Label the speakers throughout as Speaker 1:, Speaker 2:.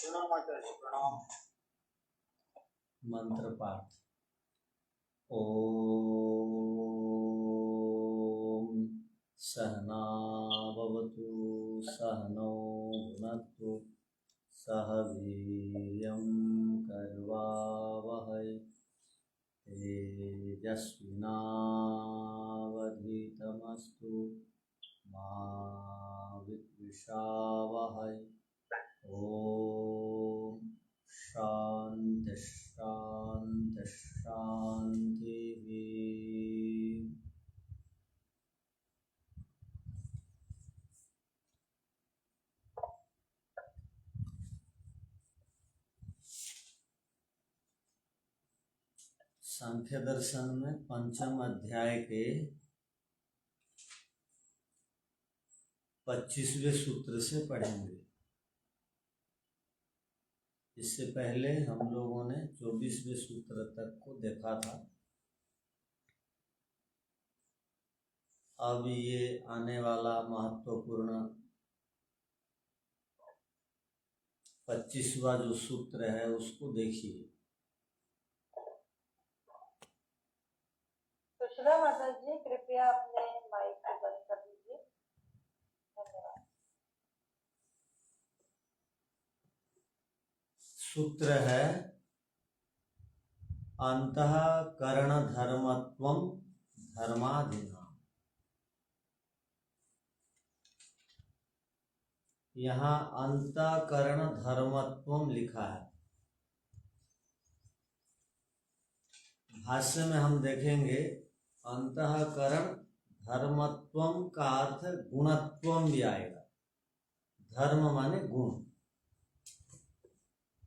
Speaker 1: प्रणाम।
Speaker 2: मंत्र पाठ। ओम सहना भवतु सहनौ भुनक्तु सह वीर्यं कर्वावहै तेजस्विनावधीतमस्तु मा विद्विषावहै। ओम शांति शांति शांति। सांख्य दर्शन में पंचम अध्याय के 25वें सूत्र से पढ़ेंगे। इससे पहले हम लोगों ने 24वें सूत्र तक को देखा था। अब ये आने वाला महत्वपूर्ण 25वां जो सूत्र है उसको देखिए।
Speaker 3: सुशीला माता जी, कृपया अपने माइक को बंद कर दीजिए। धन्यवाद।
Speaker 2: सूत्र है अंतःकरण धर्मत्वं धर्माधीना। यहाँ अंतःकरण धर्मत्वम लिखा है। भाष्य में हम देखेंगे अंतःकरण धर्मत्वम का अर्थ गुणत्वम भी आएगा। धर्म माने गुण।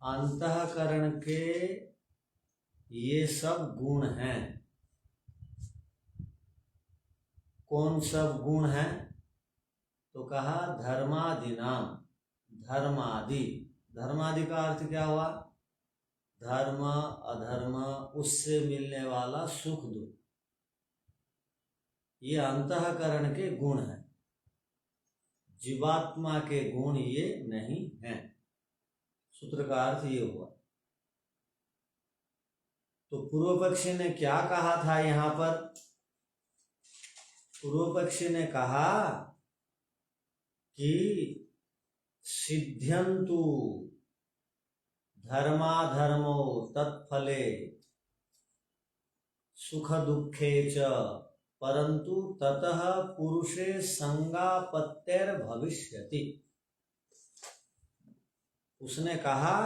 Speaker 2: अंतःकरण के ये सब गुण हैं। कौन सब गुण हैं? तो कहा धर्मादिनाम। धर्मादि। धर्मादि का अर्थ क्या हुआ? धर्म अधर्म उससे मिलने वाला सुख दुख, ये अंतःकरण के गुण हैं। जीवात्मा के गुण ये नहीं हैं। सूत्र का अर्थ ये हुआ। तो पूर्व पक्षी ने क्या कहा था यहाँ पर? पूर्व पक्षी ने कहा कि सिद्ध्यन्तु धर्माधर्मो तत्फले सुख दुखे च परंतु ततः पुरुषे संगापत्तेर भविष्यति। उसने कहा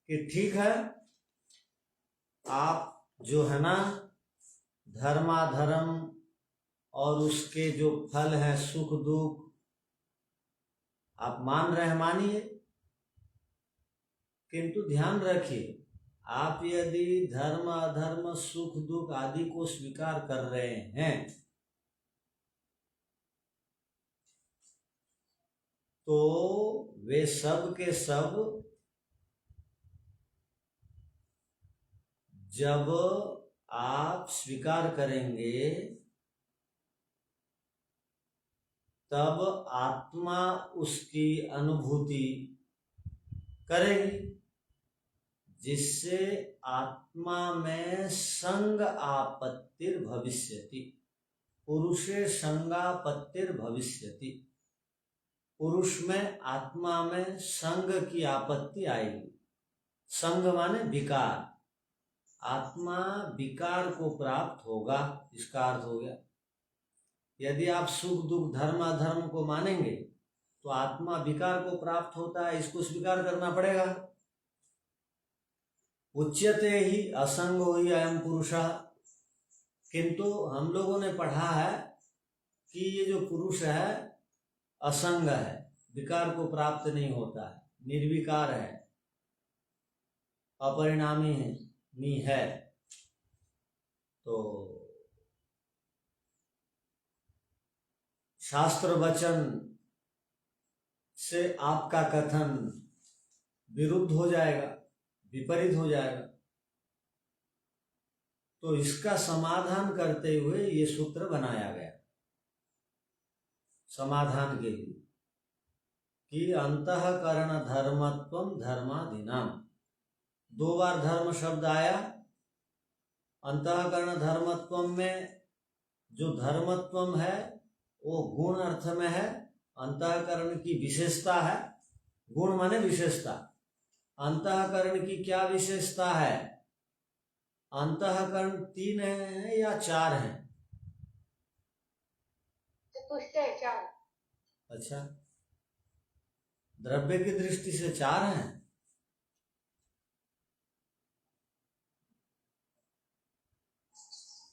Speaker 2: कि ठीक है, आप जो है ना धर्माधर्म और उसके जो फल हैं सुख दुख आप मान रहे हैं, मानिए, किंतु ध्यान रखिए आप यदि धर्म अधर्म सुख दुख आदि को स्वीकार कर रहे हैं तो वे सब के सब जब आप स्वीकार करेंगे तब आत्मा उसकी अनुभूति करेगी, जिससे आत्मा में संग आपत्तिर भविष्यति। पुरुषे संगापत्तिर भविष्यति। पुरुष में आत्मा में संग की आपत्ति आएगी। संग माने विकार। आत्मा विकार को प्राप्त होगा, इसका अर्थ हो गया। यदि आप सुख दुख धर्म अधर्म को मानेंगे तो आत्मा विकार को प्राप्त होता है, इसको स्वीकार करना पड़ेगा। उच्यते ही असंगो ही अयं पुरुषः। किंतु हम लोगों ने पढ़ा है कि ये जो पुरुष है असंग है, विकार को प्राप्त नहीं होता है, निर्विकार है, अपरिणामी है। तो शास्त्र वचन से आपका कथन विरुद्ध हो जाएगा, विपरीत हो जाएगा। तो इसका समाधान करते हुए ये सूत्र बनाया गया, समाधान के लिए। कि अंतःकरण धर्मत्वम धर्माधीनाम, 2 बार धर्म शब्द आया। अंतःकरण धर्मत्वम में जो धर्मत्वम है वो गुण अर्थ में है, अंतःकरण की विशेषता है। गुण माने विशेषता। अंतःकरण की क्या विशेषता है? अंतःकरण 3 है या 4 है?
Speaker 3: चतुष्ट है 4।
Speaker 2: अच्छा, द्रव्य की दृष्टि से 4 हैं।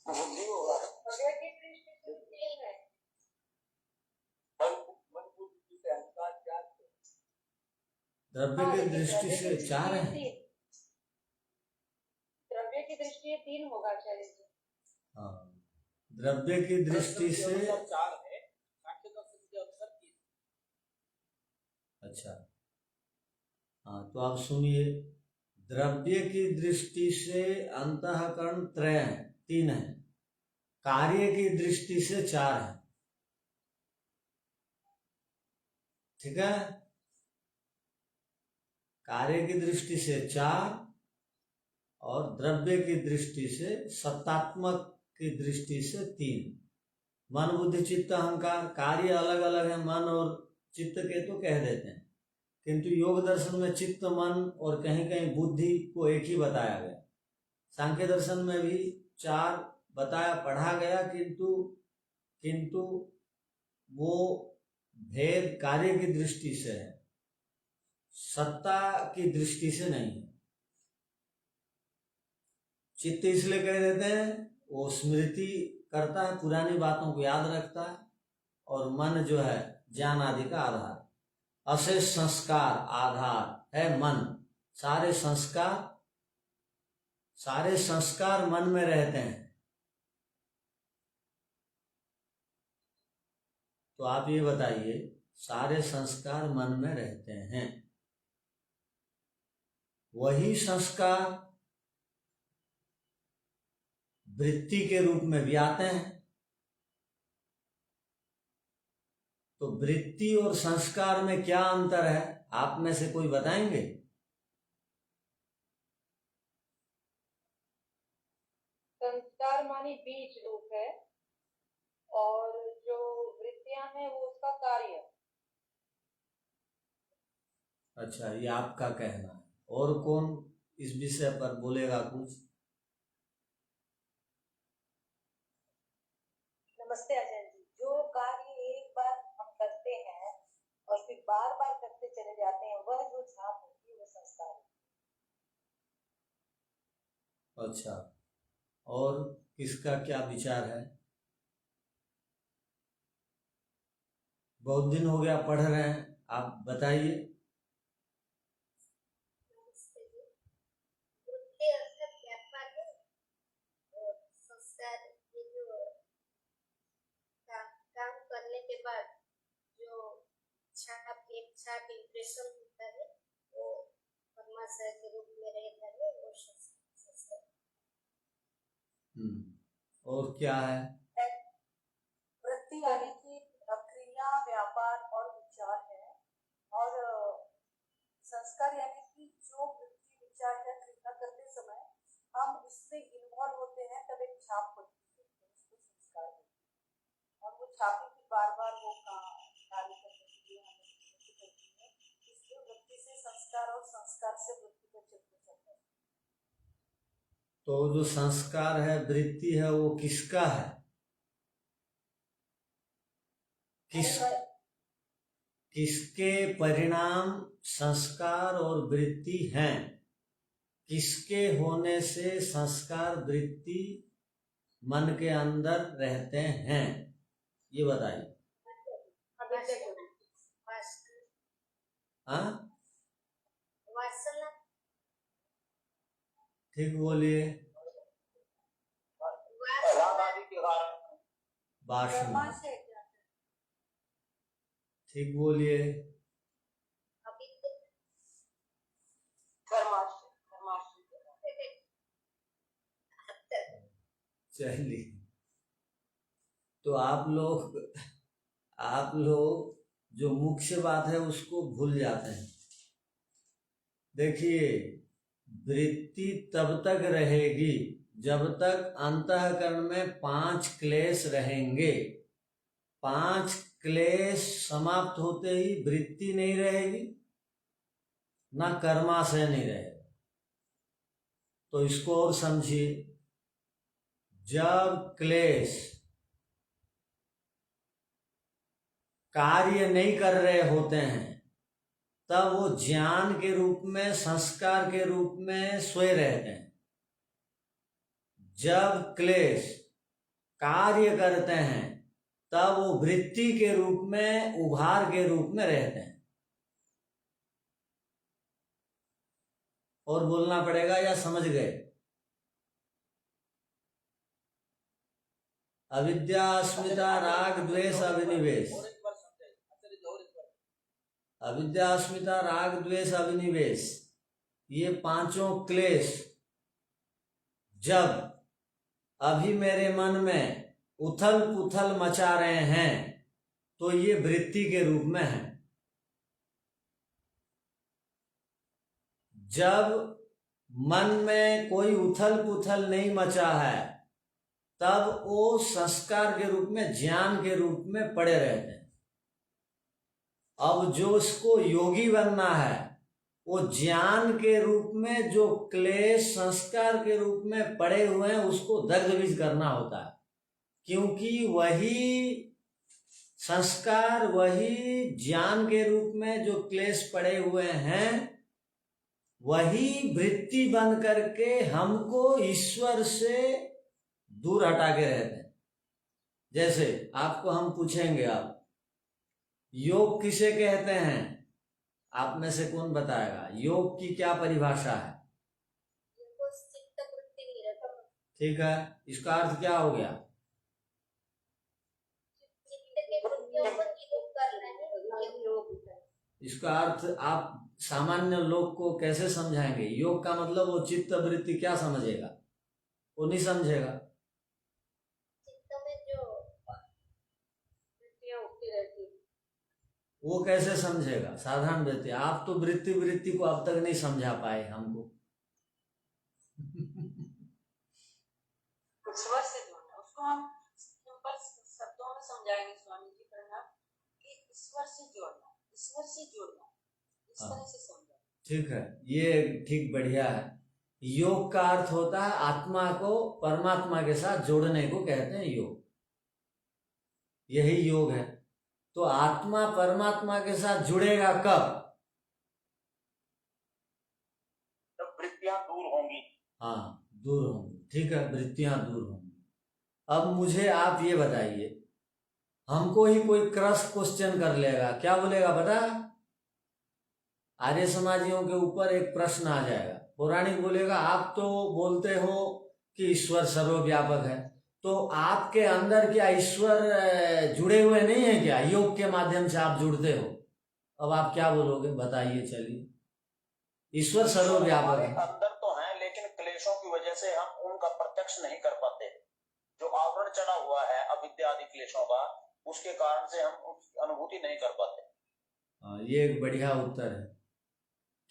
Speaker 1: बुद्धि होगा,
Speaker 3: द्रव्य की दृष्टि से 3 है।
Speaker 1: मन बुद्धि से अहंकार ज्ञान से।
Speaker 2: द्रव्य की दृष्टि से 4 हैं।
Speaker 3: द्रव्य की दृष्टि 3 होगा आचार्य जी।
Speaker 2: हाँ, द्रव्य की दृष्टि से
Speaker 1: 4 है, सांख्य दर्शन के अनुसार 3।
Speaker 2: अच्छा, हाँ, तो आप सुनिए, द्रव्य की दृष्टि से अंतःकरण 3 है, कार्य की दृष्टि से 4 है। ठीक है, कार्य की दृष्टि से 4 और द्रव्य की दृष्टि से, सत्तात्मक की दृष्टि से 3। मन बुद्धि चित्त अहंकार, कार्य अलग अलग है मन और चित्त के, तो कह देते हैं, किंतु योग दर्शन में चित्त मन और कहीं कहीं बुद्धि को एक ही बताया गया। सांख्य दर्शन में भी 4 बताया पढ़ा गया, किंतु वो भेद कार्य की दृष्टि से है, सत्ता की दृष्टि से नहीं है। चित्त इसलिए कह देते हैं, वो स्मृति करता है, पुरानी बातों को याद रखता है, और मन जो है ज्ञान आदि का आधार, अशेष संस्कार आधार है मन। सारे संस्कार मन में रहते हैं। तो आप ये बताइए, सारे संस्कार मन में रहते हैं, वही संस्कार वृत्ति के रूप में भी आते हैं। तो वृत्ति और संस्कार में क्या अंतर है, आप में से कोई बताएंगे?
Speaker 3: संस्कार मानी बीज रूप है, और जो वृत्तियां हैं वो उसका कार्य।
Speaker 2: अच्छा, ये आपका कहना है। और कौन इस विषय पर बोलेगा कुछ?
Speaker 4: नमस्ते आचार्य जी। जो कार्य एक बार हम करते हैं और फिर बार बार करते चले जाते हैं, वह जो छाप होती है वो संस्कार है।
Speaker 2: अच्छा, और किसका क्या विचार है? बहुत दिन हो गया पढ़ रहे हैं, आप बताइए।
Speaker 5: काम करने के बाद जो छाप इंप्रेशन होता है वो परमाशय के रूप में रहता है, वो संस्कार।
Speaker 2: और क्या है?
Speaker 4: वृत्ति यानी कि क्रिया, व्यापार और विचार है, और संस्कार यानी कि जो वृत्ति, विचार या क्रिया करते समय हम उससे इन्वॉल्व होते हैं, तब एक छाप होती है, उसको संस्कार होती है। और वो छापे की बार बार वो कार्य करने के लिए हमें वृत्ति करती है, इसलिए वृत्ति से संस्कार और संस्कार से वृत्ति का चक्र चलता है।
Speaker 2: तो जो संस्कार है, वृत्ति है, वो किसका है? किसके परिणाम संस्कार और वृत्ति हैं? किसके होने से संस्कार वृत्ति मन के अंदर रहते हैं, ये बताइए। हाँ, ठीक बोलिए। वासना, ठीक बोलिए। चलिए, तो आप लोग जो मुख्य बात है उसको भूल जाते हैं। देखिए, वृत्ति तब तक रहेगी जब तक अंतःकरण में 5 क्लेश रहेंगे। 5 क्लेश समाप्त होते ही वृत्ति नहीं रहेगी, ना कर्माशय नहीं रहेगा। तो इसको और समझिए, जब क्लेश कार्य नहीं कर रहे होते हैं तब वो ज्ञान के रूप में, संस्कार के रूप में सोए रहते हैं। जब क्लेश कार्य करते हैं तब वो वृत्ति के रूप में, उभार के रूप में रहते हैं। और बोलना पड़ेगा या समझ गए? अविद्या, अस्मिता, राग, द्वेष, अभिनिवेश।
Speaker 1: और एक बार समझाइए, आचार्य और एक बार।
Speaker 2: अविद्या, अस्मिता, राग, द्वेष, अभिनिवेश, ये 5 क्लेश जब अभी मेरे मन में उथल पुथल मचा रहे हैं तो ये वृत्ति के रूप में है। जब मन में कोई उथल पुथल नहीं मचा है तब वो संस्कार के रूप में, ज्ञान के रूप में पड़े रहते हैं। अब जो इसको योगी बनना है वो ज्ञान के रूप में जो क्लेश संस्कार के रूप में पड़े हुए हैं उसको दग्धबीज करना होता है, क्योंकि वही संस्कार, वही ज्ञान के रूप में जो क्लेश पड़े हुए हैं वही वृत्ति बन करके हमको ईश्वर से दूर हटा के रहते हैं। जैसे आपको हम पूछेंगे, आप योग किसे कहते हैं? आप में से कौन बताएगा? योग की क्या परिभाषा है? ठीक है, इसका अर्थ क्या हो गया? इसका अर्थ आप सामान्य लोग को कैसे समझाएंगे? योग का मतलब वो चित्त वृत्ति क्या समझेगा? वो नहीं समझेगा। वो कैसे समझेगा? साधारण वृत्ति। आप तो वृत्ति को अब तक नहीं समझा पाए हमको।
Speaker 4: ईश्वर से जोड़ना, उसको हम सिंपल शब्दों में समझाएंगे स्वामी जी प्रणाम, कि ईश्वर से जोड़ना, ईश्वर से जोड़ना, इस तरह से समझा।
Speaker 2: ठीक है, ये ठीक, बढ़िया है। योग का अर्थ होता है आत्मा को परमात्मा के साथ जोड़ने को कहते हैं योग। यही योग है। तो आत्मा परमात्मा के साथ जुड़ेगा कब?
Speaker 6: जब वृत्तियां दूर होंगी।
Speaker 2: हाँ, दूर होंगी। ठीक है, वृत्तियां दूर होंगी। अब मुझे आप ये बताइए, हमको ही कोई क्रॉस क्वेश्चन कर लेगा, क्या बोलेगा पता? आर्य समाजियों के ऊपर एक प्रश्न आ जाएगा। पौराणिक बोलेगा, आप तो बोलते हो कि ईश्वर सर्वव्यापक है, तो आपके अंदर क्या ईश्वर जुड़े हुए नहीं है क्या? योग के माध्यम से आप जुड़ते हो। अब आप क्या बोलोगे, बताइए। चलिए, ईश्वर सर्वव्यापक है।
Speaker 6: अंदर तो है, लेकिन क्लेशों की वजह से हम उनका प्रत्यक्ष नहीं कर पाते। जो आवरण चढ़ा हुआ है अविद्या आदि क्लेशों का, उसके कारण से हम उसकी अनुभूति नहीं कर पाते।
Speaker 2: ये एक बढ़िया उत्तर है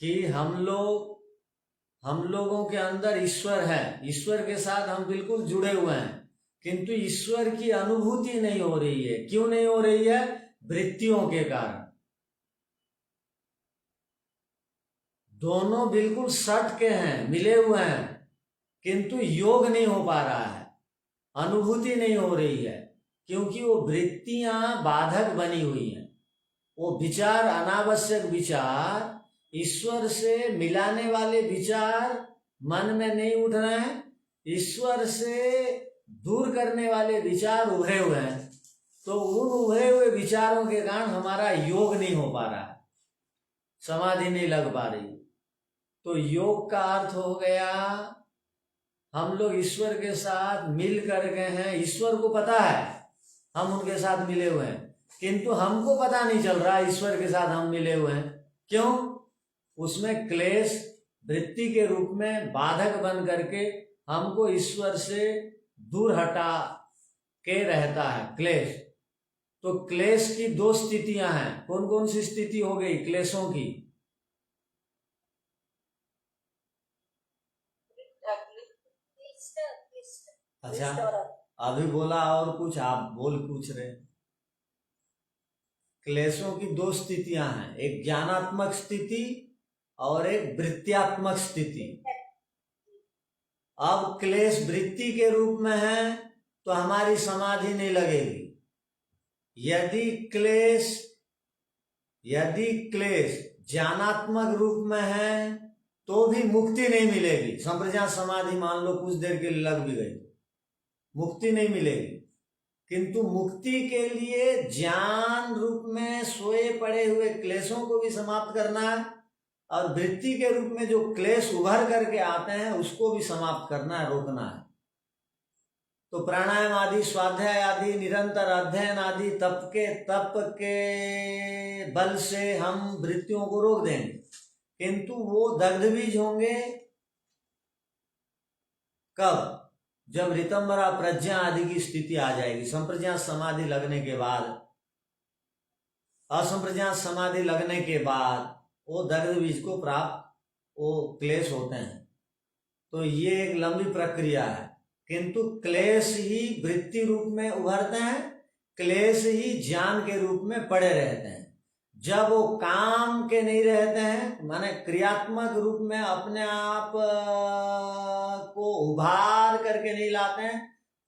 Speaker 2: कि हम लोगों के अंदर ईश्वर है, ईश्वर के साथ हम बिल्कुल जुड़े हुए हैं, किंतु ईश्वर की अनुभूति नहीं हो रही है। क्यों नहीं हो रही है? वृत्तियों के कारण। दोनों बिल्कुल सट के हैं, मिले हुए हैं, किंतु योग नहीं हो पा रहा है, अनुभूति नहीं हो रही है, क्योंकि वो वृत्तियां बाधक बनी हुई हैं। वो विचार, अनावश्यक विचार, ईश्वर से मिलाने वाले विचार मन में नहीं उठ रहे हैं, ईश्वर से दूर करने वाले विचार उभरे हुए हैं। तो उन उभरे हुए विचारों के कारण हमारा योग नहीं हो पा रहा है, समाधि नहीं लग पा रही। तो योग का अर्थ हो गया, हम लोग ईश्वर के साथ मिल कर गए हैं। ईश्वर को पता है हम उनके साथ मिले हुए हैं, किंतु हमको पता नहीं चल रहा ईश्वर के साथ हम मिले हुए हैं। क्यों? उसमें क्लेश वृत्ति के रूप में बाधक बन करके हमको ईश्वर से दूर हटा के रहता है क्लेश। तो क्लेश की दो स्थितियां हैं। कौन कौन सी स्थिति हो गई क्लेशों की? अच्छा, अभी बोला और कुछ, आप बोल पूछ रहे। क्लेशों की दो स्थितियां हैं, एक ज्ञानात्मक स्थिति और एक वृत्त्यात्मक स्थिति। अब क्लेश वृत्ति के रूप में है तो हमारी समाधि नहीं लगेगी। यदि क्लेश ज्ञानात्मक रूप में है तो भी मुक्ति नहीं मिलेगी। संप्रज्ञात समाधि मान लो कुछ देर के लिए लग भी गई, मुक्ति नहीं मिलेगी। किंतु मुक्ति के लिए ज्ञान रूप में सोए पड़े हुए क्लेशों को भी समाप्त करना है, और वृत्ति के रूप में जो क्लेश उभर करके आते हैं उसको भी समाप्त करना है, रोकना है। तो प्राणायाम आदि, स्वाध्याय आदि, निरंतर अध्ययन आदि तप के बल से हम वृत्तियों को रोक देंगे। किंतु वो दग्ध बीज होंगे कब? जब ऋतंबरा प्रज्ञा आदि की स्थिति आ जाएगी। संप्रज्ञात समाधि लगने के बाद, असंप्रज्ञात समाधि लगने के बाद वो दग्ध बीज को प्राप्त वो क्लेश होते हैं। तो ये एक लंबी प्रक्रिया है। किंतु क्लेश ही वृत्ति रूप में उभरते हैं, क्लेश ही ज्ञान के रूप में पड़े रहते हैं। जब वो काम के नहीं रहते हैं, माने क्रियात्मक रूप में अपने आप को उभार करके नहीं लाते हैं,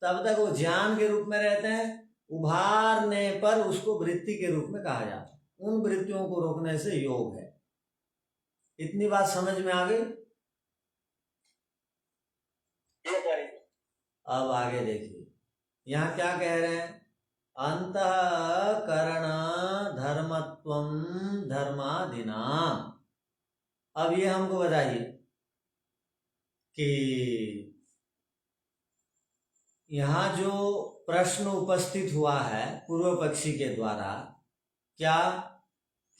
Speaker 2: तब तक वो ज्ञान के रूप में रहते हैं। उभारने पर उसको वृत्ति के रूप में कहा जाता है। उन वृत्तियों को रोकने से योग है। इतनी बात समझ में आ गई? अब आगे देखिए, यहाँ क्या कह रहे हैं? अंतःकरण धर्मत्वं धर्मादीनाम। अब ये हमको बताइए कि यहाँ जो प्रश्न उपस्थित हुआ है पूर्व पक्षी के द्वारा, क्या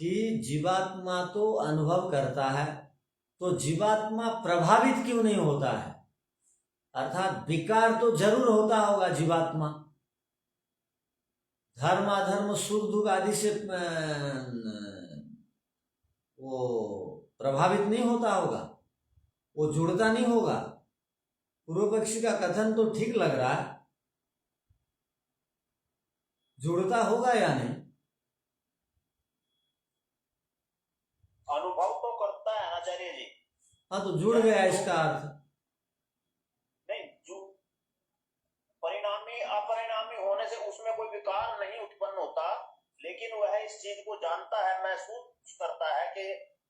Speaker 2: कि जीवात्मा तो अनुभव करता है, तो जीवात्मा प्रभावित क्यों नहीं होता है? अर्थात विकार तो जरूर होता होगा जीवात्मा, धर्म अधर्म सुख दुख आदि से वो प्रभावित नहीं होता होगा, वो जुड़ता नहीं होगा। पूर्व पक्षी का कथन तो ठीक लग रहा है, जुड़ता होगा या नहीं?
Speaker 6: अनुभव तो करता है आचार्य जी।
Speaker 2: हाँ, तो जुड़ गया इसका अर्थ।
Speaker 6: नहीं, जो परिणामी अपरिणामी होने से उसमें कोई विकार नहीं उत्पन्न होता, लेकिन वह इस चीज को जानता है, महसूस करता है कि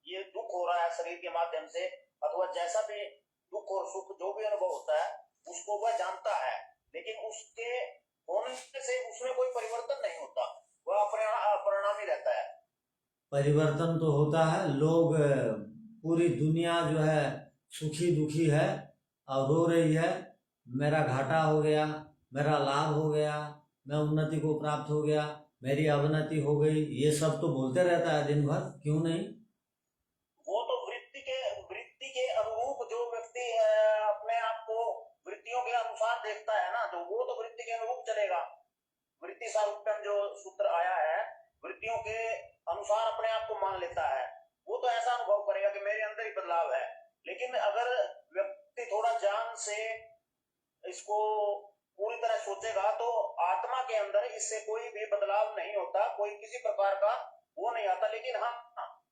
Speaker 6: ये दुख हो रहा है शरीर के माध्यम से, अथवा जैसा भी दुख और सुख जो भी अनुभव होता है उसको वह जानता है, लेकिन उसके होने से उसमें कोई परिवर्तन नहीं होता, वह अपरिणामी रहता है।
Speaker 2: परिवर्तन तो होता है। लोग, पूरी दुनिया जो है सुखी दुखी है और रो रही है, मेरा घाटा हो गया, मेरा लाभ हो गया, मैं उन्नति को प्राप्त हो गया, मेरी अवनति हो गई, ये सब तो बोलते रहता है दिन भर, क्यों नहीं?
Speaker 6: वो तो वृत्ति के अनुरूप जो व्यक्ति अपने आप को वृत्तियों के अनुसार देखता है ना, तो वो तो वृत्ति के अनुरूप चलेगा। वृत्ति सारूप्यम जो सूत्र आया है, वृत्तियों के अनुसार अपने आप को मान लेता है, वो तो ऐसा अनुभव करेगा कि मेरे अंदर ही बदलाव है। लेकिन अगर व्यक्ति थोड़ा ज्ञान से इसको पूरी तरह सोचेगा तो आत्मा के अंदर इससे कोई भी बदलाव नहीं होता, कोई किसी प्रकार का वो नहीं आता। लेकिन हाँ,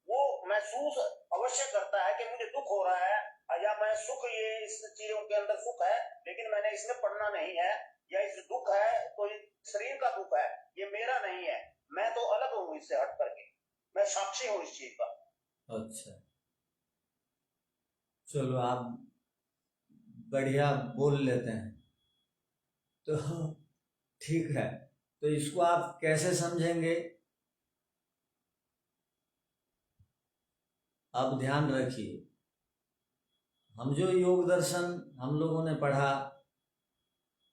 Speaker 6: वो महसूस अवश्य करता है कि मुझे दुख हो रहा है, या मैं सुख, ये इस चीजों के अंदर सुख है लेकिन मैंने इसमें पढ़ना नहीं है, या इस दुख है तो शरीर का दुख है, ये मेरा नहीं है, मैं तो अलग हूँ इससे हट करके, मैं साक्षी हूँ इस चीज का।
Speaker 2: अच्छा, चलो आप बढ़िया बोल लेते हैं तो ठीक है। तो इसको आप कैसे समझेंगे? अब ध्यान रखिए, हम जो योग दर्शन हम लोगों ने पढ़ा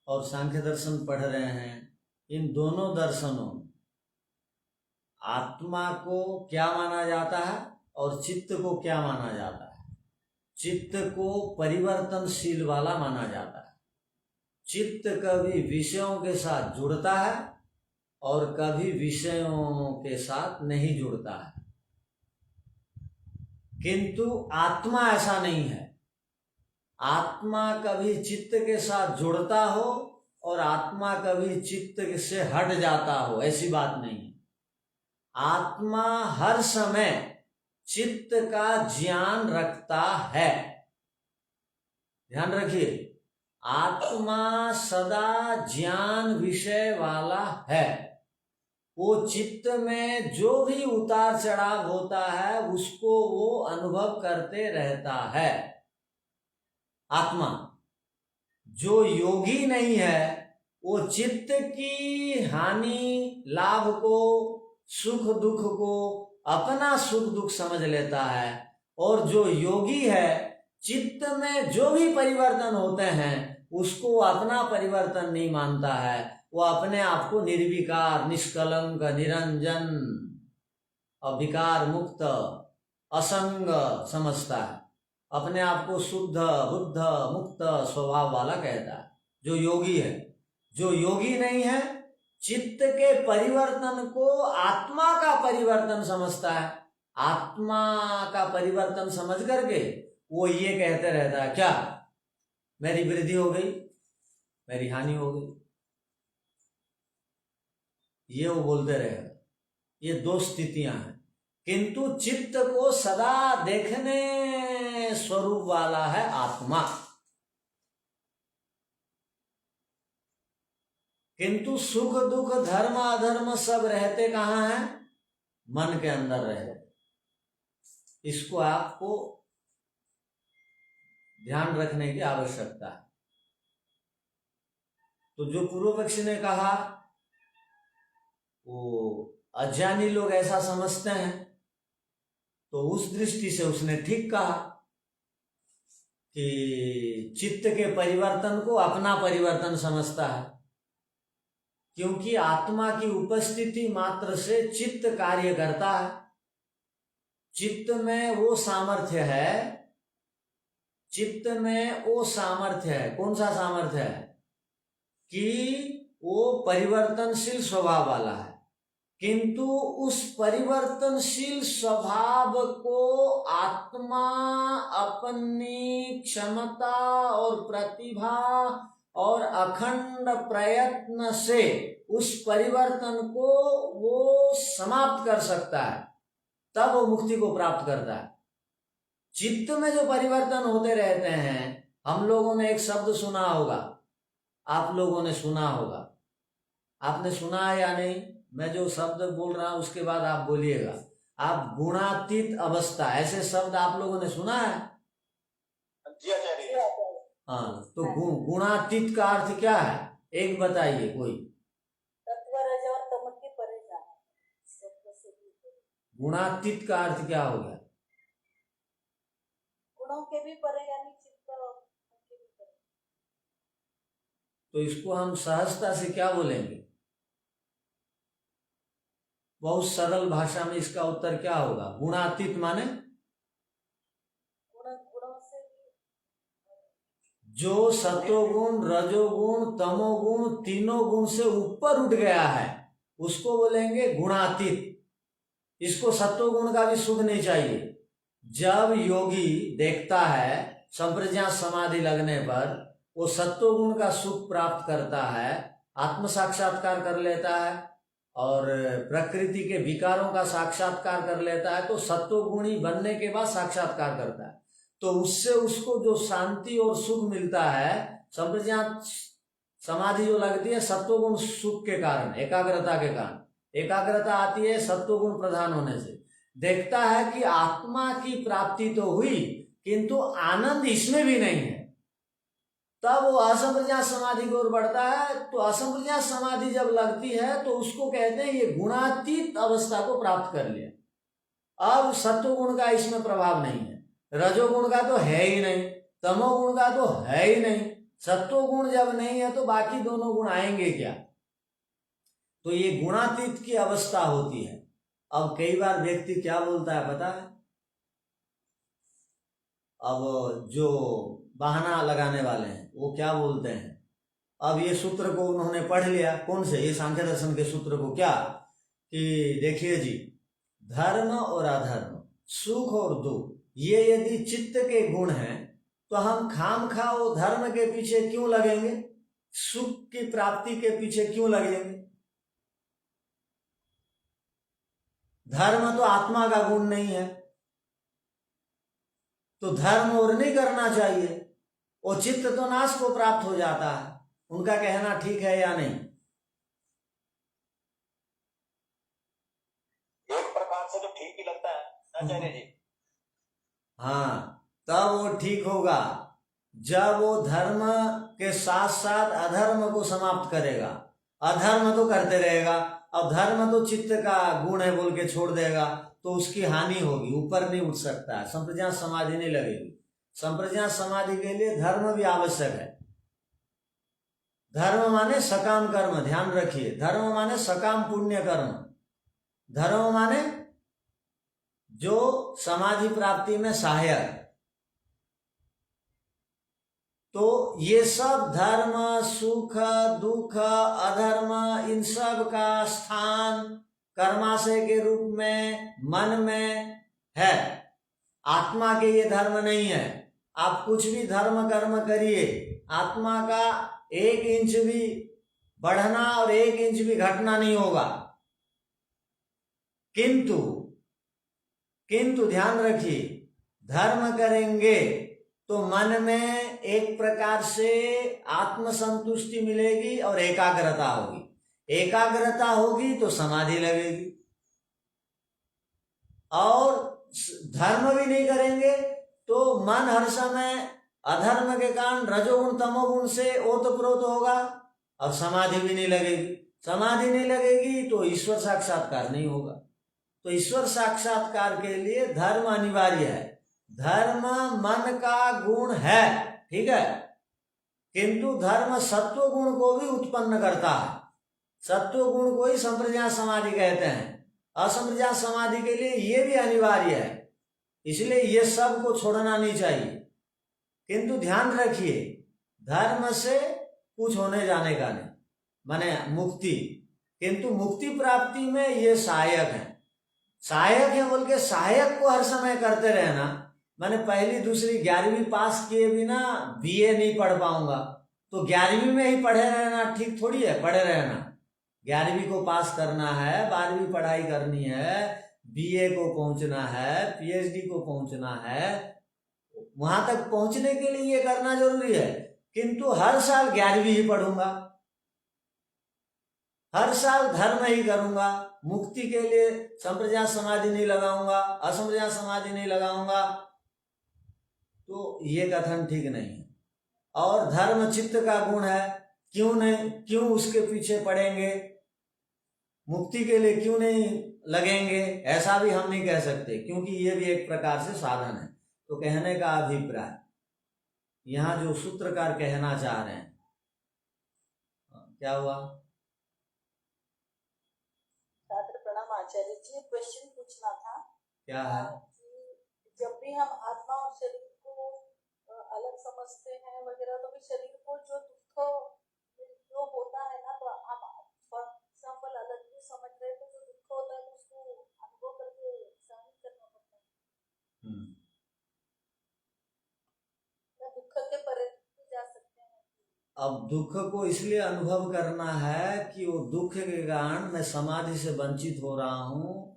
Speaker 2: और सांख्य दर्शन पढ़ रहे हैं, इन दोनों दर्शनों में आत्मा को क्या माना जाता है और चित्त को क्या माना जाता है? चित्त को परिवर्तनशील वाला माना जाता है। चित्त कभी विषयों के साथ जुड़ता है, और कभी विषयों के साथ नहीं जुड़ता है। किंतु आत्मा ऐसा नहीं है। आत्मा कभी चित्त के साथ जुड़ता हो और आत्मा कभी चित्त से हट जाता हो, ऐसी बात नहीं है। आत्मा हर समय चित्त का ज्ञान रखता है। ध्यान रखिए, आत्मा सदा ज्ञान विषय वाला है। वो चित्त में जो भी उतार चढ़ाव होता है उसको वो अनुभव करते रहता है। आत्मा जो योगी नहीं है वो चित्त की हानि लाभ को, सुख दुख को अपना सुख दुख समझ लेता है, और जो योगी है चित्त में जो भी परिवर्तन होते हैं उसको अपना परिवर्तन नहीं मानता है। वो अपने आप को निर्विकार, निष्कलंक, निरंजन, अविकार मुक्त, असंग समझता है। अपने आप को शुद्ध, बुद्ध, मुक्त स्वभाव वाला कहता है जो योगी है। जो योगी नहीं है चित्त के परिवर्तन को आत्मा का परिवर्तन समझता है। आत्मा का परिवर्तन समझ करके वो ये कहते रहता है, क्या मेरी वृद्धि हो गई, मेरी हानि हो गई, ये वो बोलते रहेगा। ये दो स्थितियां हैं। किंतु चित्त को सदा देखने स्वरूप वाला है आत्मा। किंतु सुख दुख धर्म अधर्म सब रहते कहाँ हैं? मन के अंदर रहते। इसको आपको ध्यान रखने की आवश्यकता है। तो जो पूर्व पक्षी ने कहा वो अज्ञानी लोग ऐसा समझते हैं, तो उस दृष्टि से उसने ठीक कहा कि चित्त के परिवर्तन को अपना परिवर्तन समझता है, क्योंकि आत्मा की उपस्थिति मात्र से चित्त कार्य करता है। चित्त में वो सामर्थ्य है, चित्त में वो सामर्थ्य है। कौन सा सामर्थ्य है? कि वो परिवर्तनशील स्वभाव वाला है। किंतु उस परिवर्तनशील स्वभाव को आत्मा अपनी क्षमता और प्रतिभा और अखंड प्रयत्न से उस परिवर्तन को वो समाप्त कर सकता है, तब वो मुक्ति को प्राप्त करता है। चित्त में जो परिवर्तन होते रहते हैं, हम लोगों ने एक शब्द सुना होगा, आप लोगों ने सुना होगा, आपने सुना है या नहीं? मैं जो शब्द बोल रहा हूं उसके बाद आप बोलिएगा। आप गुणातीत अवस्था, ऐसे शब्द आप लोगों ने सुना है?
Speaker 6: जी आचार्य।
Speaker 2: हाँ, तो गुणातीत का अर्थ क्या है? एक बताइए कोई।
Speaker 4: तत्व रज और तम के परे जाना।
Speaker 2: गुणातीत का अर्थ क्या हो गया?
Speaker 4: गुणों के भी परे यानी चित्त के भी परे।
Speaker 2: तो इसको हम सहजता से क्या बोलेंगे? बहुत सरल भाषा में इसका उत्तर क्या होगा? गुणातीत माने
Speaker 4: गुणों से
Speaker 2: जो सत्वगुण, रजोगुण, तमोगुण, तीनों गुण से ऊपर उठ गया है उसको बोलेंगे गुणातीत। इसको सत्वगुण का भी सुख नहीं चाहिए। जब योगी देखता है संप्रज्ञात समाधि लगने पर वो सत्वगुण का सुख प्राप्त करता है, आत्म साक्षात्कार कर लेता है और प्रकृति के विकारों का साक्षात्कार कर लेता है, तो सत्वगुणी बनने के बाद साक्षात्कार करता है, तो उससे उसको जो शांति और सुख मिलता है, संप्रज्ञात समाधि जो लगती है सत्वगुण सुख के कारण, एकाग्रता के कारण। एकाग्रता आती है सत्वगुण प्रधान होने से। देखता है कि आत्मा की प्राप्ति तो हुई किंतु आनंद इसमें भी नहीं है, तब वो असंप्रज्ञात समाधि की ओर बढ़ता है। तो असंप्रज्ञात समाधि जब लगती है तो उसको कहते हैं ये गुणातीत अवस्था को प्राप्त कर लिया। अब सत्वगुण का इसमें प्रभाव नहीं है, रजोगुण का तो है ही नहीं, तमोगुण का तो है ही नहीं। सत्वगुण जब नहीं है तो बाकी दोनों गुण आएंगे क्या? तो ये गुणातीत की अवस्था होती है। अब कई बार व्यक्ति क्या बोलता है पता है? अब जो बहाना लगाने वाले हैं वो क्या बोलते हैं अब ये सूत्र को उन्होंने पढ़ लिया, कौन से, ये सांख्य दर्शन के सूत्र को, क्या कि देखिए जी, धर्म और अधर्म, सुख और दुख, ये यदि चित्त के गुण हैं तो हम खामखा वो धर्म के पीछे क्यों लगेंगे, सुख की प्राप्ति के पीछे क्यों लगेंगे। धर्म तो आत्मा का गुण नहीं है, तो धर्म और नहीं करना चाहिए, और चित्त तो नाश को प्राप्त हो जाता है। उनका कहना ठीक है या नहीं?
Speaker 6: एक प्रकार से तो ठीक ही लगता है आचार्य जी।
Speaker 2: हाँ, तब वो ठीक होगा जब वो धर्म के साथ साथ अधर्म को समाप्त करेगा। अधर्म तो करते रहेगा, अब धर्म तो चित्त का गुण है बोल के छोड़ देगा तो उसकी हानि होगी, ऊपर नहीं उठ सकता है, संप्रज्ञात समाधि नहीं लगेगी। संप्रज्ञात समाधि के लिए धर्म भी आवश्यक है। धर्म माने सकाम कर्म, ध्यान रखिए, धर्म माने सकाम पुण्य कर्म, धर्म माने जो समाधि प्राप्ति में सहायक। तो ये सब धर्म, सुख, दुख, अधर्म, इन सब का स्थान कर्माशय के रूप में मन में है। आत्मा के ये धर्म नहीं है। आप कुछ भी धर्म कर्म करिए, आत्मा का 1 इंच भी बढ़ना और 1 इंच भी घटना नहीं होगा। किंतु ध्यान रखिए, धर्म करेंगे तो मन में एक प्रकार से आत्मसंतुष्टि मिलेगी और एकाग्रता होगी। एकाग्रता होगी तो समाधि लगेगी। और धर्म भी नहीं करेंगे तो मन हर समय अधर्म के कारण रजोगुण तमोगुण से ओतप्रोत होगा और समाधि भी नहीं लगेगी। समाधि नहीं लगेगी तो ईश्वर साक्षात्कार नहीं होगा। तो ईश्वर साक्षात्कार के लिए धर्म अनिवार्य है। धर्म मन का गुण है, ठीक है, किंतु धर्म सत्व गुण को भी उत्पन्न करता है। सत्व गुण को ही संप्रज्ञात समाधि कहते हैं। असंप्रज्ञात समाधि के लिए ये भी अनिवार्य है, इसलिए ये सब को छोड़ना नहीं चाहिए। किंतु ध्यान रखिए, धर्म से कुछ होने जाने का नहीं, माने मुक्ति, किंतु मुक्ति प्राप्ति में ये सहायक है। सहायक है बोल के सहायक को हर समय करते रहना, मैंने पहली दूसरी 11वीं पास किए बिना बीए नहीं पढ़ पाऊंगा, तो 11वीं में ही पढ़े रहना ठीक थोड़ी है। पढ़े रहना, 11वीं को पास करना है, 12वीं पढ़ाई करनी है, बीए को पहुंचना है, पीएचडी को पहुंचना है, वहां तक पहुंचने के लिए ये करना जरूरी है। किंतु हर साल 11वीं ही पढ़ूंगा, हर साल धर्म ही करूंगा, मुक्ति के लिए संप्रज्ञात समाधि नहीं लगाऊंगा, असंप्रज्ञात समाधि नहीं लगाऊंगा, तो ये कथन ठीक नहीं है। और धर्म चित्त का गुण है, क्यों नहीं, क्यों उसके पीछे पड़ेंगे, मुक्ति के लिए क्यों नहीं लगेंगे, ऐसा भी हम नहीं कह सकते, क्योंकि ये भी एक प्रकार से साधन है। तो कहने का अभिप्राय, यहाँ जो सूत्रकार कहना चाह रहे हैं, क्या हुआ?
Speaker 4: छात्र प्रणाम आचार्य जी, क्वेश्चन पूछना था।
Speaker 2: क्या है?
Speaker 4: जब भी हम आत्मा और शरीर को अलग समझते हैं वगैरह, तो भी शरीर को जो दुख जो होता है ना, तो हम फॉर एग्जाम्पल अलग भी समझ रहे, तो जो दुख होता है तो उसको अनुभव करके सहन करना पड़ता है। दुख के परे जा सकते हैं।
Speaker 2: अब दुख को इसलिए अनुभव करना है कि वो दुख के कारण मैं समाधि से वंचित हो रहा हूं,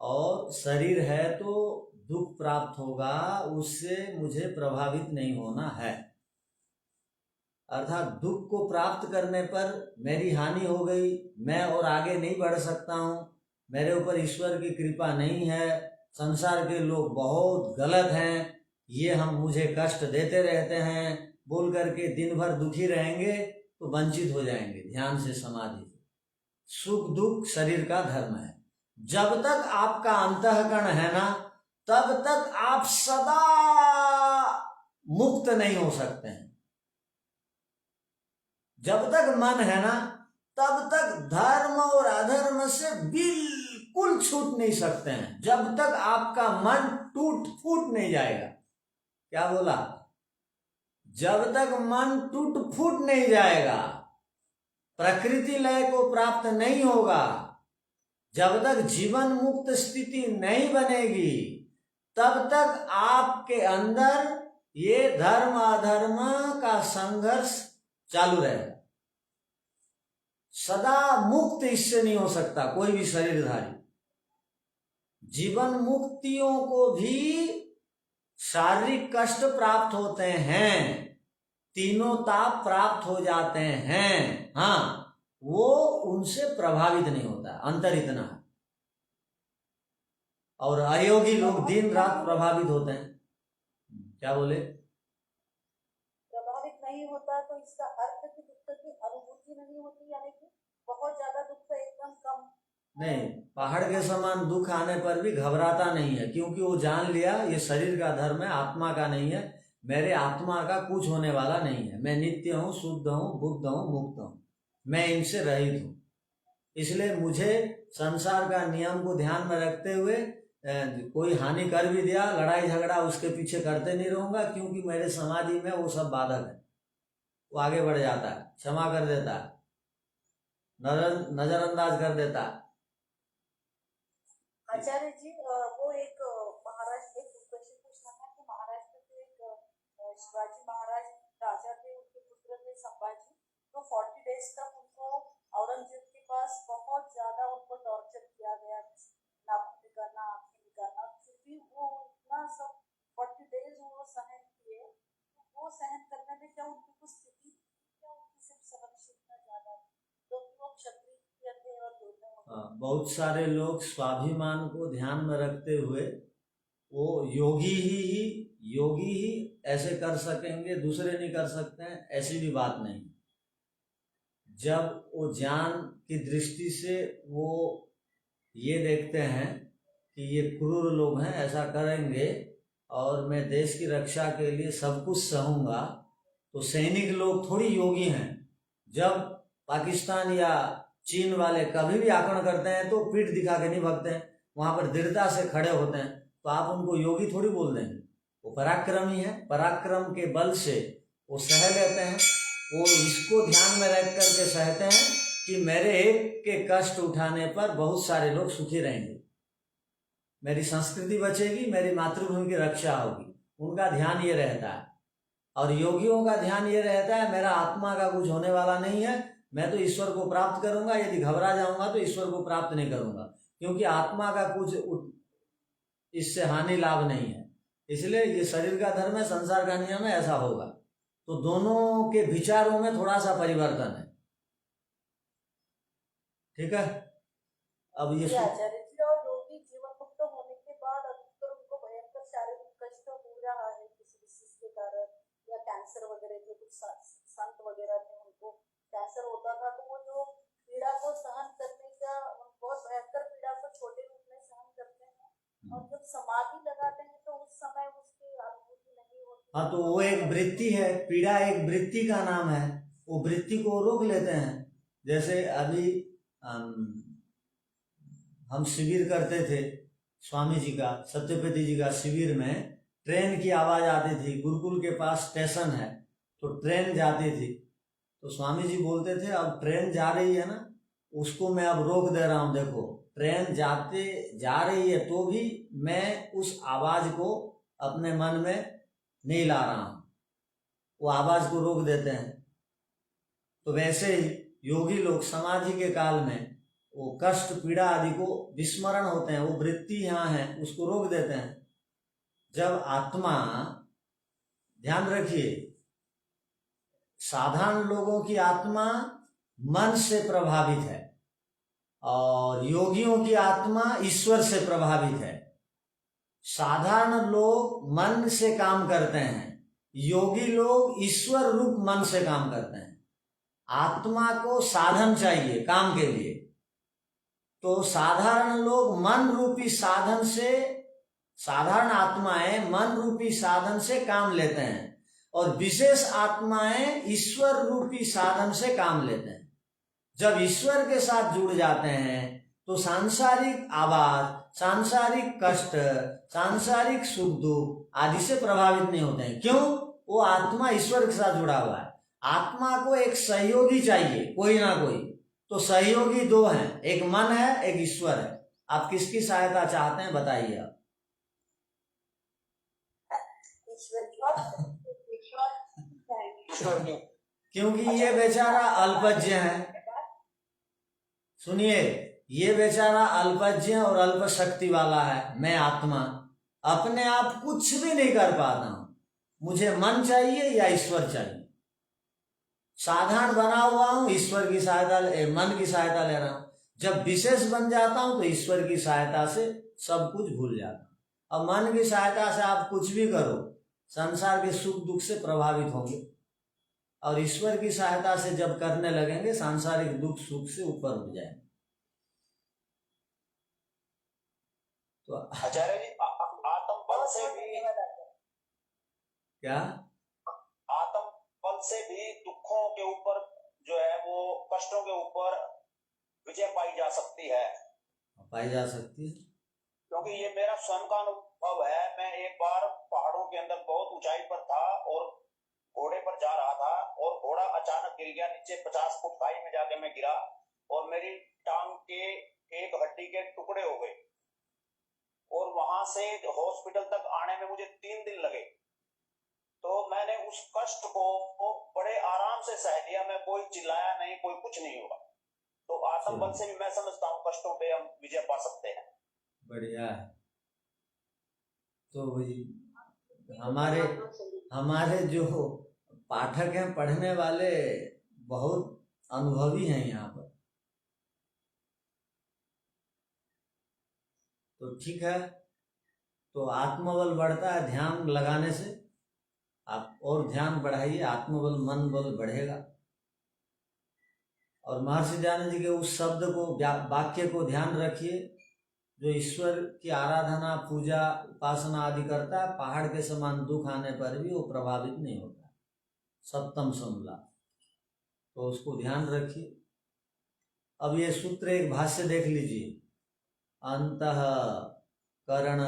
Speaker 2: और शरीर है तो दुख प्राप्त होगा, उससे मुझे प्रभावित नहीं होना है। अर्थात दुख को प्राप्त करने पर मेरी हानि हो गई, मैं और आगे नहीं बढ़ सकता हूं, मेरे ऊपर ईश्वर की कृपा नहीं है, संसार के लोग बहुत गलत हैं, ये मुझे कष्ट देते रहते हैं बोल करके दिन भर दुखी रहेंगे तो वंचित हो जाएंगे ध्यान से, समाधि से। सुख दुख शरीर का धर्म है। जब तक आपका अंतःकरण है ना, तब तक आप सदा मुक्त नहीं हो सकते हैं। जब तक मन है ना, तब तक धर्म और अधर्म से बिल्कुल छूट नहीं सकते हैं, जब तक आपका मन टूट फूट नहीं जाएगा। क्या बोला? जब तक मन टूट फूट नहीं जाएगा, प्रकृति लय को प्राप्त नहीं होगा, जब तक जीवन मुक्त स्थिति नहीं बनेगी, तब तक आपके अंदर ये धर्म अधर्म का संघर्ष चालू रहेगा। सदा मुक्त इससे नहीं हो सकता कोई भी शरीरधारी। जीवन मुक्तियों को भी शारीरिक कष्ट प्राप्त होते हैं, तीनों ताप प्राप्त हो जाते हैं, हाँ, वो उनसे प्रभावित नहीं होता, अंतर इतना है। और अयोगी लोग दिन रात प्रभावित होते हैं। क्या बोले?
Speaker 4: प्रभावित नहीं होता तो इसका अर्थ कि दुख की अनुभूति नहीं होती, यानी कि बहुत ज्यादा दुख एकदम कम
Speaker 2: नहीं, पहाड़ के समान दुख आने पर भी घबराता नहीं है, क्योंकि वो जान लिया ये शरीर का धर्म है, आत्मा का नहीं है, मेरे आत्मा का कुछ होने वाला नहीं है, मैं नित्य हूँ, शुद्ध हूँ, बुद्ध हूँ, मुक्त हूँ, मैं इनसे रहित हूँ। इसलिए मुझे संसार का नियम को ध्यान में रखते हुए कोई हानि कर भी दिया, लड़ाई झगड़ा उसके पीछे करते नहीं रहूंगा, क्योंकि मेरे समाधि में वो सब बाधक है। वो आगे बढ़ जाता है, क्षमा कर देता है, नजरअंदाज कर देता है।
Speaker 4: आचार्य जी, वो एक महाराष्ट्र एक क्वेश्चन पूछना था कि महाराष्ट्र के एक शिवाजी महाराज राजा थे, उनके पुत्र थे संभाजी, तो 40 डेज तक उनको औरंगजेब के पास बहुत ज्यादा उनको टॉर्चर किया गया, नाखून निकालना, आंखें निकालना, फिर भी वो इतना सब 40 डेज वो सहन किए। वो सहन करने में क्या उनकी कुछ स्थिति थी, क्या उनकी सिर्फ सहनशीलता ज्यादा, क्योंकि वो क्षत्रिय थे और योद्धा होते।
Speaker 2: बहुत सारे लोग स्वाभिमान को ध्यान में रखते हुए वो योगी ही ऐसे कर सकेंगे, दूसरे नहीं कर सकते हैं, ऐसी भी बात नहीं। जब वो ज्ञान की दृष्टि से वो ये देखते हैं कि ये क्रूर लोग हैं, ऐसा करेंगे और मैं देश की रक्षा के लिए सब कुछ सहूंगा, तो सैनिक लोग थोड़ी योगी हैं। जब पाकिस्तान या चीन वाले कभी भी आक्रमण करते हैं तो पीठ दिखा के नहीं भागते हैं, वहां पर दृढ़ता से खड़े होते हैं, तो आप उनको योगी थोड़ी बोल देंगे। वो पराक्रमी है, पराक्रम के बल से वो सह लेते हैं। वो इसको ध्यान में रख करके सहते हैं कि मेरे एक के कष्ट उठाने पर बहुत सारे लोग सुखी रहेंगे, मेरी संस्कृति बचेगी, मेरी मातृभूमि की रक्षा होगी। उनका ध्यान ये रहता है। और योगियों का ध्यान ये रहता है मेरा आत्मा का कुछ होने वाला नहीं है, मैं तो ईश्वर को प्राप्त करूंगा, यदि घबरा जाऊंगा तो ईश्वर को प्राप्त नहीं करूंगा, क्योंकि आत्मा का कुछ इससे हानि लाभ नहीं है। इसलिए ये शरीर का धर्म है, संसार का नियम है, ऐसा होगा। तो दोनों के विचारों में थोड़ा सा परिवर्तन है। ठीक है, अब ये
Speaker 4: आचार्य जी, और योगी जीवन मुक्त होने के बाद अधिकतर उनको भयंकर शारीरिक कष्ट हो रहा है किसी डिसीज के कारण, या कैंसर वगैरह के कुछ संत वगैरह थे उनको कैंसर होता था, तो वो जो पीड़ा को सहन करने का, बहुत भयंकर पीड़ा को छोटे रूप में सहन करते हैं, और जब समाधि लगाते हैं तो उस समय उसकी अनुभूति नहीं होती।
Speaker 2: हाँ, तो वो एक वृत्ति है, पीड़ा एक वृत्ति का नाम है, वो वृत्ति को रोक लेते हैं। जैसे अभी हम शिविर करते थे स्वामी जी का, सत्यपति जी का शिविर में ट्रेन की आवाज आती थी, गुरुकुल के पास स्टेशन है तो ट्रेन जाती थी, तो स्वामी जी बोलते थे अब ट्रेन जा रही है ना, उसको मैं अब रोक दे रहा हूँ, देखो ट्रेन जा रही है तो भी मैं उस आवाज को अपने मन में नहीं ला रहा हूँ, वो आवाज को रोक देते हैं। तो वैसे ही योगी लोग समाधि के काल में वो कष्ट पीड़ा आदि को विस्मरण होते हैं, वो वृत्ति यहाँ है उसको रोक देते हैं। जब आत्मा, ध्यान रखिए, साधारण लोगों की आत्मा मन से प्रभावित है और योगियों की आत्मा ईश्वर से प्रभावित है। साधारण लोग मन से काम करते हैं, योगी लोग ईश्वर रूप मन से काम करते हैं। आत्मा को साधन चाहिए काम के लिए, तो साधारण लोग मन रूपी साधन से, साधारण आत्माएं मन रूपी साधन से काम लेते हैं, और विशेष आत्माएं ईश्वर रूपी साधन से काम लेते हैं। जब ईश्वर के साथ जुड़ जाते हैं तो सांसारिक आवाज, सांसारिक कष्ट, सांसारिक सुख दुख आदि से प्रभावित नहीं होते हैं। क्यों? वो आत्मा ईश्वर के साथ जुड़ा हुआ है। आत्मा को एक सहयोगी चाहिए, कोई ना कोई। तो सहयोगी दो हैं, एक मन है, एक ईश्वर है। आप किसकी सहायता चाहते हैं बताइए आप।
Speaker 6: ईश्वर की।
Speaker 2: क्योंकि ये बेचारा अल्पज्ञ है। सुनिए, ये बेचारा अल्पज्ञ और अल्प शक्ति वाला है। मैं आत्मा अपने आप कुछ भी नहीं कर पाता हूं। मुझे मन चाहिए या ईश्वर चाहिए। साधारण बना हुआ हूं, ईश्वर की सहायता, मन की सहायता ले रहा हूं। जब विशेष बन जाता हूं तो ईश्वर की सहायता से सब कुछ भूल जाता हूं। अब मन की सहायता से आप कुछ भी करो, संसार के सुख दुख से प्रभावित होंगे, और ईश्वर की सहायता से जब करने लगेंगे सांसारिक दुख सुख से ऊपर उठ जाएंगे। तो
Speaker 6: आचार्य जी, आत्म बल से भी
Speaker 2: क्या,
Speaker 6: आत्म बल से भी दुखों के ऊपर जो है वो कष्टों के ऊपर विजय पाई जा सकती है?
Speaker 2: पाई जा सकती है,
Speaker 6: क्योंकि ये मेरा स्वयं का अनुभव है। मैं एक बार पहाड़ों के अंदर बहुत ऊंचाई पर था और घोड़े पर जा रहा था, और घोड़ा अचानक गिर गया नीचे। 50 फुट खाई में जाके मैं गिरा और मेरी टांग के एक हड्डी के टुकड़े हो गए, और वहां से हॉस्पिटल तक आने में मुझे 3 दिन लगे। तो मैंने उस कष्ट को बड़े आराम से सह लिया। मैं कोई चिल्लाया नहीं, कोई कुछ नहीं हुआ। तो आत्म बल से भी मैं समझता हूँ कष्टों पे हम विजय पा सकते हैं।
Speaker 2: बढ़िया है। तो वही हमारे जो पाठक हैं, पढ़ने वाले, बहुत अनुभवी हैं यहाँ पर। तो ठीक है, तो आत्मबल बढ़ता है ध्यान लगाने से। आप और ध्यान बढ़ाइए, आत्मबल मन बल बढ़ेगा। और महर्षि दयानंद जी के उस शब्द को, वाक्य को ध्यान रखिए, जो ईश्वर की आराधना पूजा उपासना आदि करता है, पहाड़ के समान दुख आने पर भी वो प्रभावित नहीं होता। सप्तम समूला, तो उसको ध्यान रखिए। अब ये सूत्र एक भाष्य देख लीजिए। अंतः करण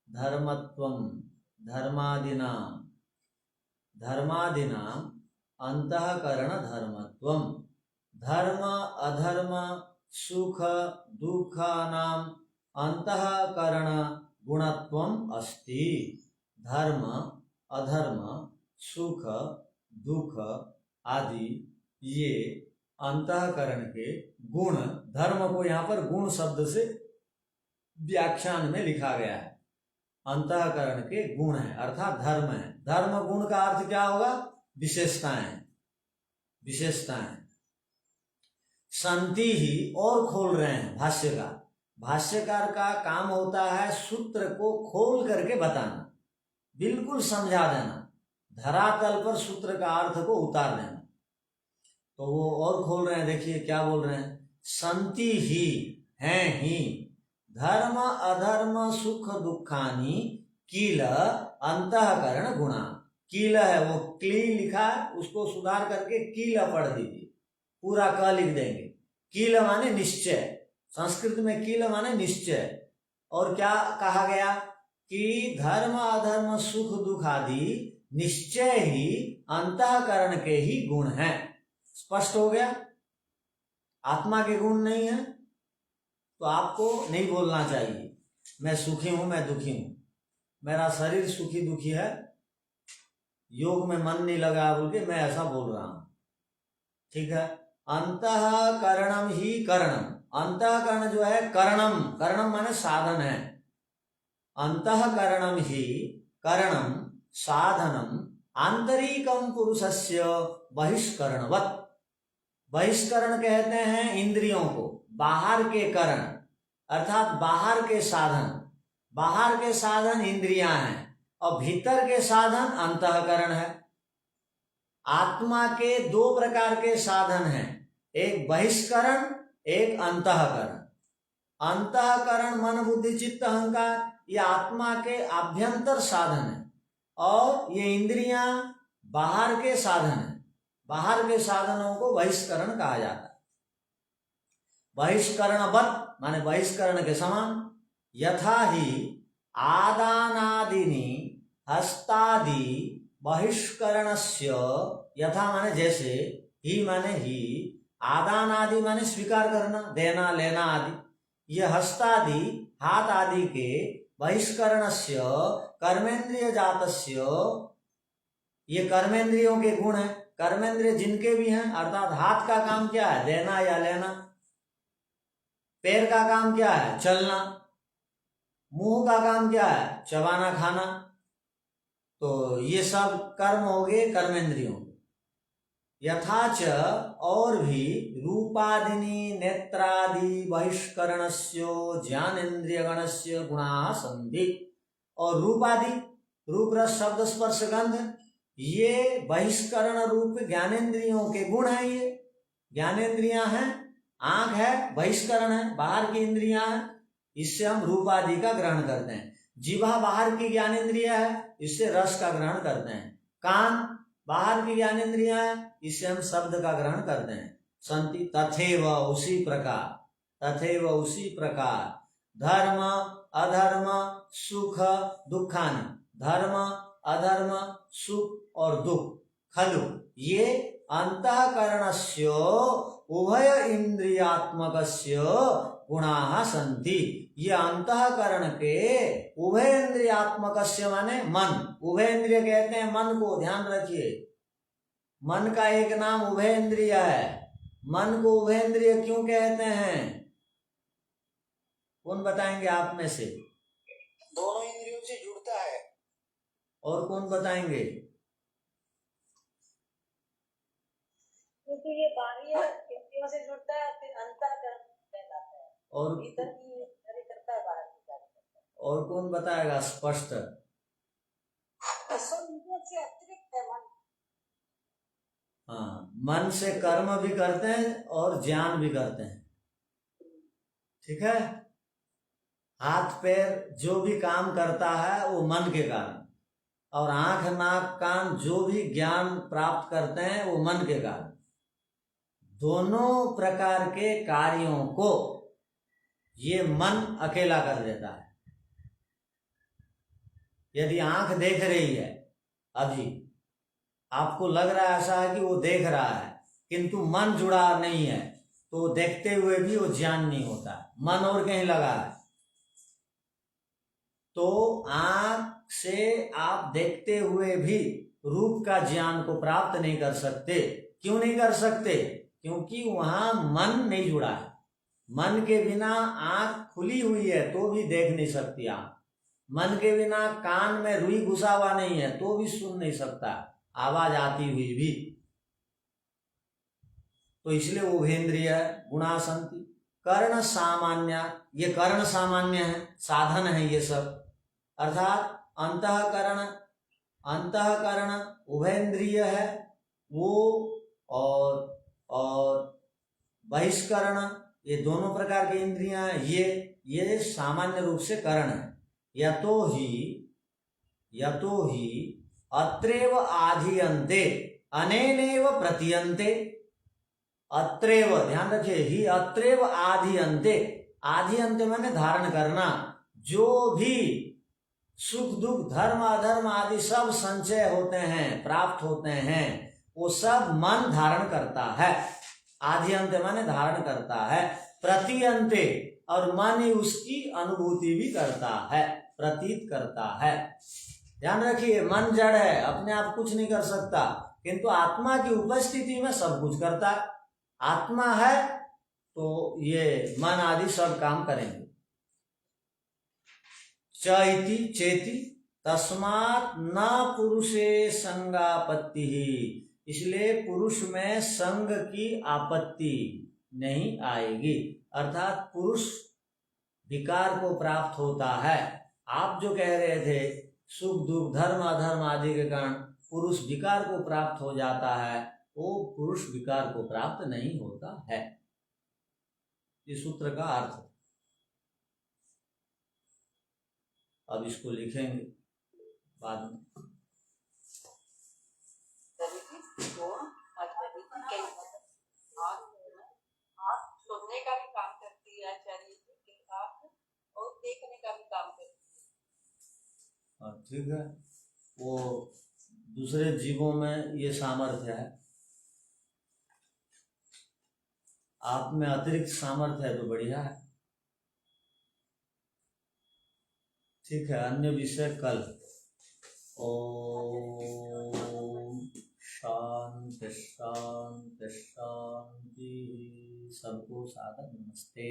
Speaker 2: धर्मत्वम धर्मादिनाम अंतःकरण धर्मत्वम धर्म अधर्म सुख दुःखानाम अंतःकरण गुणत्वम अस्ति। धर्म अधर्म सुख दुख आदि ये अंतःकरण के गुण, धर्म को यहाँ पर गुण शब्द से व्याख्यान में लिखा गया है। अंतःकरण के गुण है अर्थात धर्म है। धर्म गुण का अर्थ क्या होगा? विशेषताएं। संति ही, और खोल रहे हैं भाष्यकार। भाष्यकार का काम होता है सूत्र को खोल करके बताना, बिल्कुल समझा देना, धरातल पर सूत्र का अर्थ को उतार देना। तो वो और खोल रहे हैं, देखिए क्या बोल रहे हैं। संति ही, हैं ही, धर्म अधर्म सुख दुखानी कील अंतःकरण गुणा। कील है, वो क्ली लिखा है, उसको सुधार करके कील पढ़ दीजिए, पूरा क लिख देंगे। कील माने निश्चय, संस्कृत में कील माने निश्चय। और क्या कहा गया कि धर्म अधर्म सुख दुख आदि निश्चय ही अंतःकरण के ही गुण हैं। स्पष्ट हो गया? आत्मा के गुण नहीं है तो आपको नहीं बोलना चाहिए मैं सुखी हूं, मैं दुखी हूं, मेरा शरीर सुखी दुखी है, योग में मन नहीं लगा बोल के मैं ऐसा बोल रहा हूं। ठीक है। अंतःकरणम ही करणम, अंतःकरण जो है करणम, करणम माने साधन है। अंतःकरणम ही करणम साधनम आंतरिकम पुरुषस्य बहिष्करणवत्। बहिष्करण कहते हैं इंद्रियों को, बाहर के करण अर्थात बाहर के साधन। बाहर के साधन इंद्रियां हैं और भीतर के साधन अंतःकरण है। आत्मा के 2 प्रकार के साधन हैं, एक बहिष्करण, एक अंतःकरण। अंतःकरण मन बुद्धि चित्त अहंकार, ये आत्मा के आभ्यंतर साधन है, और ये इंद्रियां बाहर के साधन है। बाहर के साधनों को बहिष्करण कहा जाता है। बहिष्करणवत् माने बहिष्करण के समान। यथा ही आदानादिनी हस्तादि बहिष्करणस्य, यथा माने जैसे, ही माने ही, आदान आदि माने स्वीकार करना, देना लेना आदि, ये हस्तादि हाथ आदि के बहिष्करणस्य कर्मेंद्रिय जातस्य, ये कर्मेंद्रियों के गुण हैं। कर्मेंद्रिय जिनके भी हैं, अर्थात हाथ का काम क्या है, देना या लेना, पैर का काम क्या है, चलना, मुंह का काम क्या है, चबाना खाना, तो ये सब कर्म हो गए कर्मेंद्रियों। यथाच और भी रूपादिनी नेत्रादि बहिष्करणस्य ज्ञानेन्द्रिय गणस्य गुणाः सन्ति, और रूपादि, रूप रस शब्द स्पर्श गंध, ये बहिष्करण रूप ज्ञानेन्द्रियों के गुण हैं। ये ज्ञानेन्द्रियां हैं, आंख है बहिष्करण है, बाहर की इंद्रियां हैं, इससे हम रूपादि का ग्रहण करते हैं। जिह्वा बाहर की ज्ञानेन्द्रिय है, इससे रस का ग्रहण करते हैं। कान बाहर की ज्ञानेन्द्रियां है, इससे हम शब्द का ग्रहण करते हैं। संति तथैव, उसी प्रकार, तथैव उसी प्रकार, धर्म अधर्म सुख दुखानि, धर्म अधर्म सुख और दुख, खलु ये अंतःकरणस्य उभय इंद्रियात्मकस्य गुणाः सन्ति, ये अंतःकरण के उभय इंद्रियात्मकस्य माने मन, उभय इंद्रिय कहते हैं मन को, ध्यान रखिए, मन का एक नाम उभय इंद्रिय है। मन को उभय इंद्रिय क्यों कहते हैं, कौन बताएंगे आप में से?
Speaker 6: दोनों इंद्रियों से जुड़ता है।
Speaker 2: और कौन बताएंगे?
Speaker 4: क्योंकि ये बाह्य इंद्रियों से जुड़ता है, फिर अंतःकरण कहलाता है,
Speaker 2: और
Speaker 4: भीतर की कार्य करता है, बाहर की कार्य करता है।
Speaker 2: और कौन बताएगा स्पष्ट?
Speaker 4: सब इंद्रियों से अतिरिक्त है मन।
Speaker 2: हाँ, मन से कर्म भी करते हैं और ज्ञान भी करते हैं, ठीक है। हाथ पैर जो भी काम करता है वो मन के कारण, और आंख नाक कान जो भी ज्ञान प्राप्त करते हैं वो मन के कारण। दोनों प्रकार के कार्यों को ये मन अकेला कर देता है। यदि आंख देख रही है, अभी आपको लग रहा है ऐसा है कि वो देख रहा है, किंतु मन जुड़ा नहीं है, तो देखते हुए भी वो ज्ञान नहीं होता, मन और कहीं लगा है। तो आंख से आप देखते हुए भी रूप का ज्ञान को प्राप्त नहीं कर सकते। क्यों नहीं कर सकते? क्योंकि वहां मन नहीं जुड़ा है। मन के बिना आंख खुली हुई है तो भी देख नहीं सकती आंख, मन के बिना कान में रुई घुसा हुआ नहीं है तो भी सुन नहीं सकता, आवाज आती हुई भी। तो इसलिए उभेन्द्रिय गुणा संति। कर्ण सामान्य, ये कर्ण सामान्य है, साधन है ये सब, अर्थात अंतःकरण उभेन्द्रिय है वो, और बहिष्करण, ये दोनों प्रकार की इंद्रियां हैं, ये सामान्य रूप से करण है। यतो ही अत्रेव आधीयन्ते अनेनेव प्रतीयन्ते, अत्रेव ध्यान रखिए, ही अत्रेव आधीयन्ते, आधीयन्ते माने धारण करना, जो भी सुख दुख धर्म अधर्म आदि सब संचय होते हैं, प्राप्त होते हैं, वो सब मन धारण करता है। आधीयन्ते माने धारण करता है, प्रतीयन्ते और मन ही उसकी अनुभूति भी करता है, प्रतीत करता है। ध्यान रखिए, मन जड़ है, अपने आप कुछ नहीं कर सकता, किंतु आत्मा की उपस्थिति में सब कुछ करता है। आत्मा है तो ये मन आदि सब काम करेंगे। चैति चेति तस्मात् न पुरुषे संगापत्ति ही, इसलिए पुरुष में संग की आपत्ति नहीं आएगी, अर्थात पुरुष विकार को प्राप्त होता है। आप जो कह रहे थे सुख दुख धर्म अधर्म आदि के कारण पुरुष विकार को प्राप्त हो जाता है, वो पुरुष विकार को प्राप्त नहीं होता है। इस सूत्र का अर्थ। अब इसको लिखेंगे बाद में।
Speaker 3: आँख सुनने का भी काम करती है आचार्य जी, आँख और देखने का भी काम करती है।
Speaker 2: ठीक है, वो दूसरे जीवों में ये सामर्थ्य है, आप में अतिरिक्त सामर्थ्य है तो बढ़िया है। ठीक है, अन्य विषय कल। ओम शांति शांति शांति। सबको सादर नमस्ते।